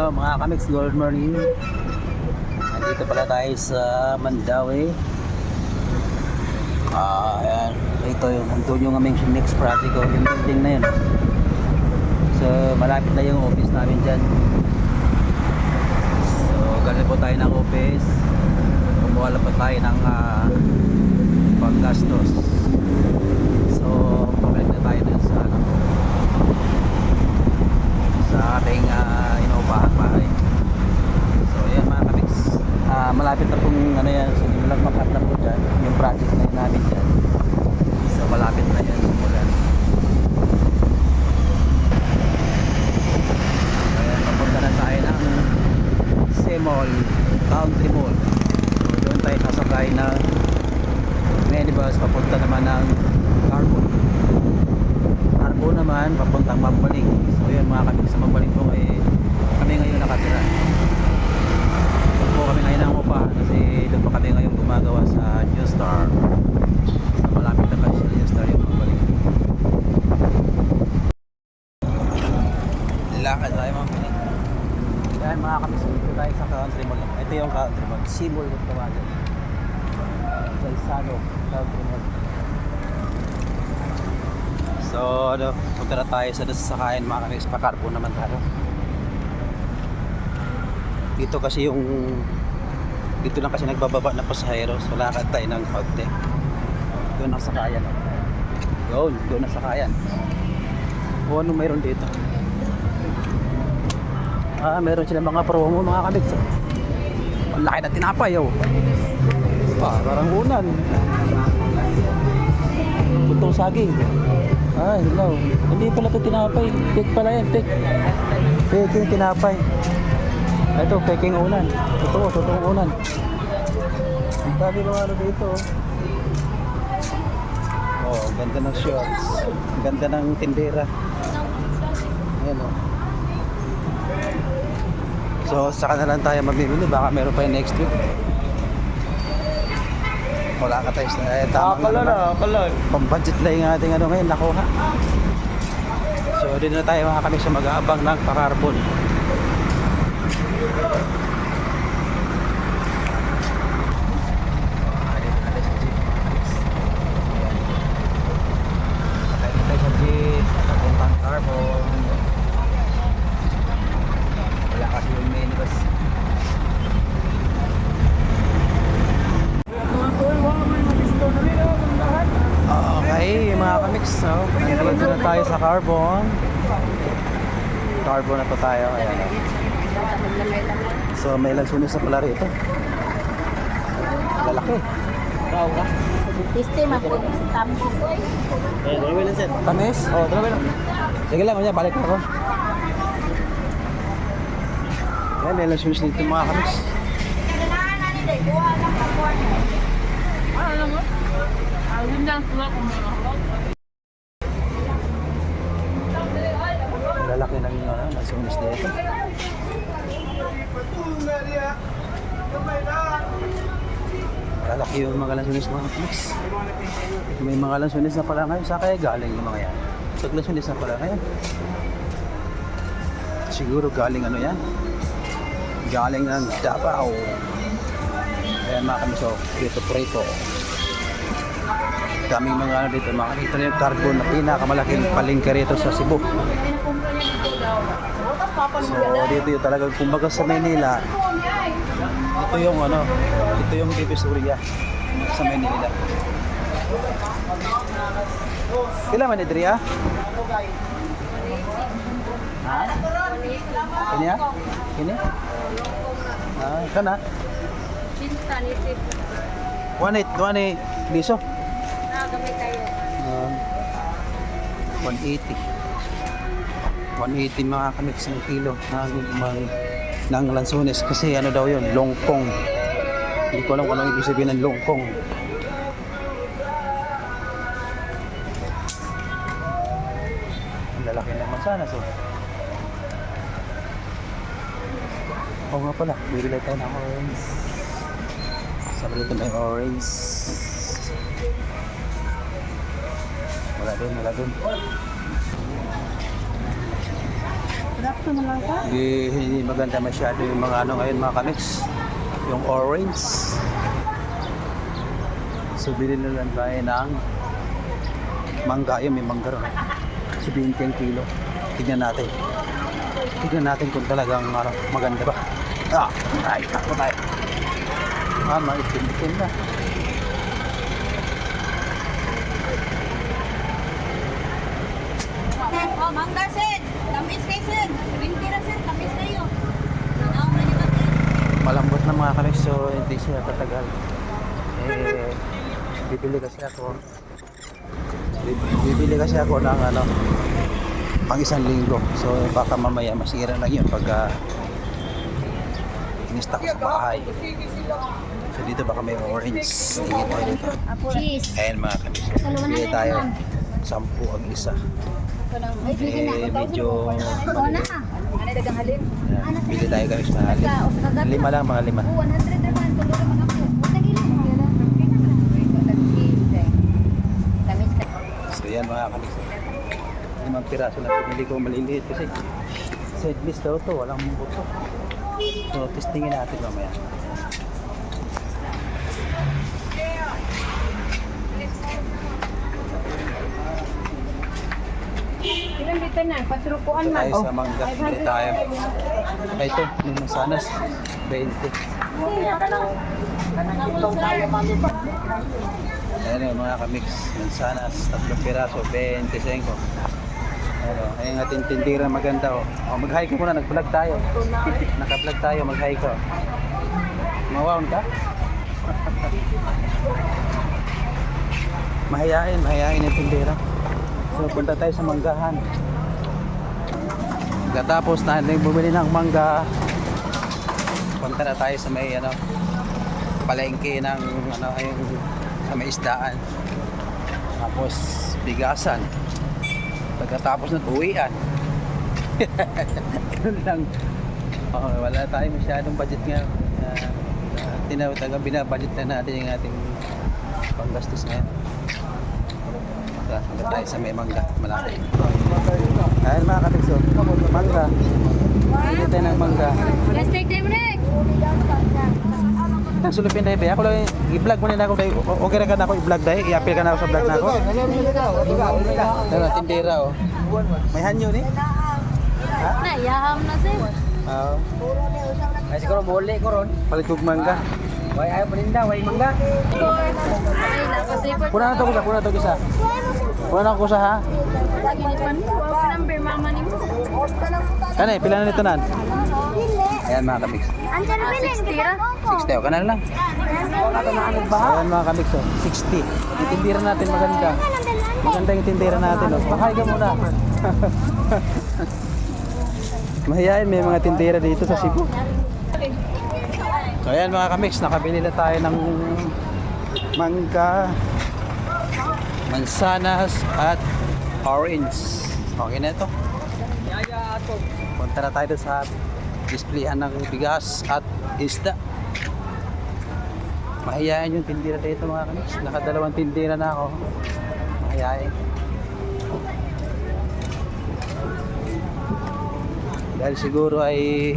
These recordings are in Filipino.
Mga kamiks, good morning. Nandito pala tayo sa Mandaue. Ayan. Ito yung nandun yung aming next project ko. Yung building na yun. So malapit na yung office namin dyan. So galing po tayo ng office. Kumuha lang po tayo ng panggastos. So pabalik na tayo dun sa ating inuupahan bahay. So yan mga kamiks, malapit na pong yan, sinimulang mag-up na po dyan yung project na yun namin dyan. So malapit na yan simulan. Ayan, papunta na tayo ng C-Mall, Country Mall. So doon tayo sasakay na minibus papunta naman ng Carbon naman papuntang Mambaling. So yun mga kamiks, sa Mambaling po kami ngayon nakatira. Doon po kami ngayon ang upahan kasi doon po kami ngayon gumagawa sa New Star. So malapit na kasi sa New Star yung Mambaling. Lakad tayo Mambaling. Yan mga kamiks, dito tayo sa Country Mall. Ito yung Country Mall, C-Mall kung tawagan. Sa Isano, Country Mall. So punta na tayo sa sasakayan mga kamiks, pa-Carbon naman tayo. Dito kasi dito lang kasi nagbababa na pasahero. So lakad tayo ng konti. Doon ang sakayan. Doon ang sakayan. O ano mayroon dito? Meron silang mga promo mga kamiks. Ang laki na tinapay parang unan. Buntong saging. Hello. Hindi pala ito tinapay. Pek pala yan, pek. Peking tinapay. Ito, peking unan. Totoong unan. Ang dami mga ano dito. Ganda ng shorts. Ganda ng tindera. Ayan So, saka na lang tayo mamimili. Baka meron pa yung next week. Wala ka tayo. Akalan. Pang-budget lang yung ating ngayon nakuha. So din na tayo mga kami sa mag-aabang ng pa-Carbon. Papuntang Carbon. Wala kasi yung minibus. Okay mga kamiks, nandito na tayo sa Carbon na po tayo. Ayan. So may lansunis na pala rito. Lalaki. Tamis? Dalawa lang. Sige lang, balik ako. Ayan, may lansunis dito mga kamiks. Lalaki ng lansunis dito. Lalaki yung mga lansunis mga kamiks. May mga lansunis na pala ngayon. Sa kaya galing yung mga yan? Sa lansunis na pala ngayon. Siguro galing yan? Galing ng Davao. Ayan mga kamiks, dito prito. Daming mga dito, makikita na yung Carbon na pinakamalaking palengke rito sa Cebu. So dito yung talagang kumbaga sa Manila. Ito yung Divisoria sa Manila. Kailan man Idria? Ini ya? Ini? Kana? 1.8 piso. 180 mga kamiks ng kilo ng lansunis kasi daw yun, longkong. Hindi ko alam kung anong ibig sabihin ng longkong. Ang lalaki ng mansanas nga pala, bibili tayo ng orange. Sabi dito may orange. Wala dun. Hindi maganda masyado yung mga ano ngayon mga kamix. Yung orange. So bilhin na lang tayo ng mangga. Yun, may mangga rin. 20 ang kilo. Tignan natin. Tignan natin kung talagang maganda ba. Ay, tako tayo. Maitim-itim na. Oh, mangga sen. Tamis kay sen. 20 ra sen, tamis kayo. Nanaw na kita. Malambot na mga kamix, so hindi siya tatagal. Bibili kasi ako ng pang isang linggo. So baka mamaya masira lang yun pag in-stock sa bahay. So dito baka may orange. Tingin tayo dito. Cheese. Ayan mga kamix. Bili tayo 10 ang isa. Medyo Ano ka? Ano dagang halin? bili tayo kamix na halin. 5 lang, mga 5. 100 naman tuloy man ako. Tagili mo yun. Tamis ka. So yan mga kamix. 5 piraso na pinili ko maliliit kasi seedless daw to, walang buto. So testingin natin mamaya. Ilang dito na? Patrupuan man. Tayo sa mangga, bili tayo. Ay ito, yung mansanas, 20. Ayan yung mga kamix, mansanas, 3 piraso, 25. Ayun ating tindira maganda oh. Mag-hike ka muna, nag-vlog tayo. Naka-vlog tayo, mag-hike ka. Mawaon ka? Mahihain yung tindira. So punta tayo sa manggahan. Pagkatapos na bumili ng mangga, punta na tayo sa may palengke ng ayun, sa may isdaan. Tapos bigasan. Pagkatapos ng uwian. Ganun lang. Wala tayo masyadong budget nga. Binabudget na natin yung ating panggastos ngayon. Punta tayo sa may mangga. Malaki. Ayan mga kapitso. Mangga. Pili tayo ng mangga. Let's take them next. Nagsulupin tayo ba? Ako lang i-vlog mo na ako. Okay na ka na ako i-vlog tayo? I-appeal ka na ako sa vlog na ako? Tindera oh. May hanyo ni? Ha? Nayaham na sir. Oo. Ay siguro muli ko ron. Palit kong mangga. Way ayaw paninda, way mangga. Puna na to isa. Puna na ako sa ha? Number mama ni mo. Kanay, pila na nito nan? Ayan mga kamix. 60 ra. 60 o, kanan lang. Ayan mga kamix oh. 60. Yung tindira natin maganda. Maganda yung tindira natin oh. Bakay ka muna. Mahihain, may mga tindira dito sa Cebu. So ayan mga kamix, nakabili na tayo ng mangga, mansanas at orange. Okay na ito. Punta na tayo sa displayhan ng bigas at isda. Mahihain yung tindira dito mga kamix. Nakadalawang tindira na ako. Mahihain. Dahil siguro ay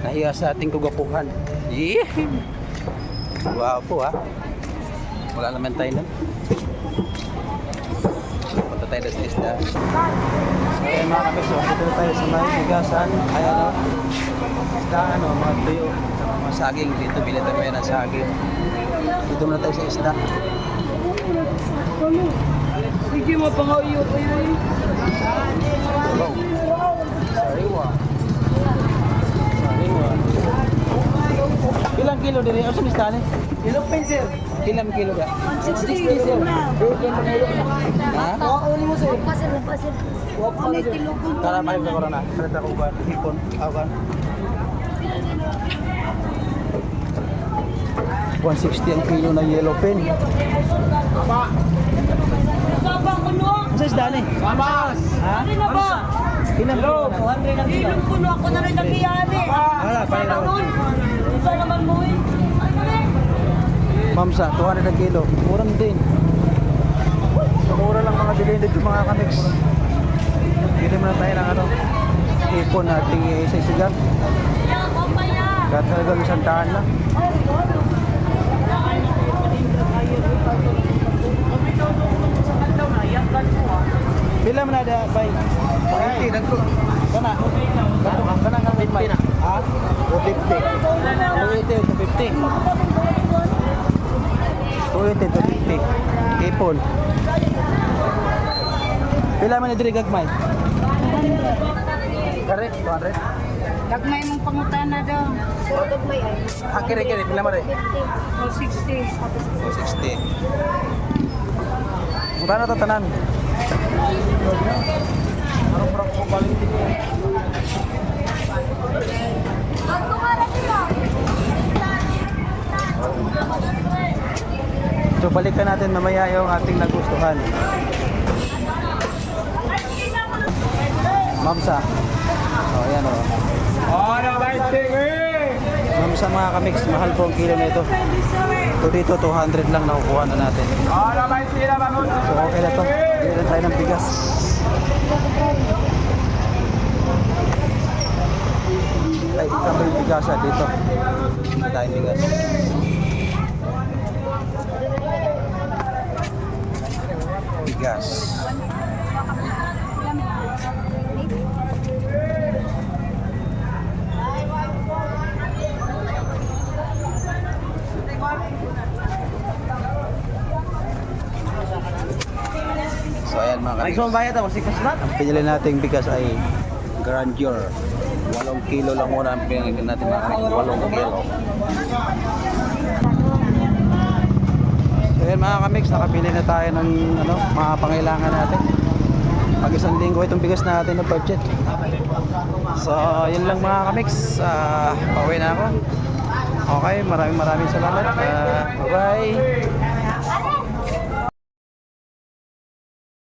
nahiya sa ating kagapuhan. Yeah! Guwapo ha. Wala naman tayo nun. Punta tayo sa isda. Okay mga kapis, dito na tayo sa mga bigasan. Ayan o. Isda mga tuyo. Mga saging dito. Bili tayo ng saging. Dito na tayo sa isda. Sige mo pangayo ko yun. Hello. Sariwa. Ilang kilo diri? O sa isda ni? Ilok pencil. Ilang kilo da? 60 sir. Ha? Oo ni mo sir. Pasir. Tara mahal na corona. Kalata ko ba? Hipon. Awan. 160 ang kilo na yellow pen. Sa isda ni? Mamas. Ha? Ano ba? Ilang kilo na? 200 ang kilo. Puno ako na rin nagkiyani. Wala, pala na. Isa naman mo eh. Mamsa, 200 ang kilo. Murang din. Mura lang mga bilhin dito mga kamix. Bili muna tayo ng ano, hipon na isa-isigang. Kahit talagang isang daan lang. Pila man ada bay? 50 dagko. Kana. Kana nga bay. Ha? 250. 250. 250. Hipon. Pila man diri gagmay? Kare, 200. Gagmay mong pangutana daw. Gagmay ay. Kiri-kiri pila man 60. 60. Magkano to tanan? Anong parang ko balik dito? So balikan natin mamaya yung ating nagustuhan. Mamsa. Oh, ayan oh. Mamsa mga kamix, mahal po ang kilo nito. Ito dito 200 lang nakukuha na natin. So okay na to. Bili na tayo ng bigas. Ay, kami yung bigas dito. Hindi tayong bigas. Bigas. So ayan mga kapatid. Ang pinili nating bigas ay Grandeur. 8 kilo lang muna ang pinili natin mga kapatid. 8 kilo. So ayan mga kamix, nakapili na tayo ng ano, mga pangailangan natin. Pag isang linggo itong bigas natin ng budget. So yun lang mga kamix. Pauwi na ako. Okay, maraming salamat. Bye-bye.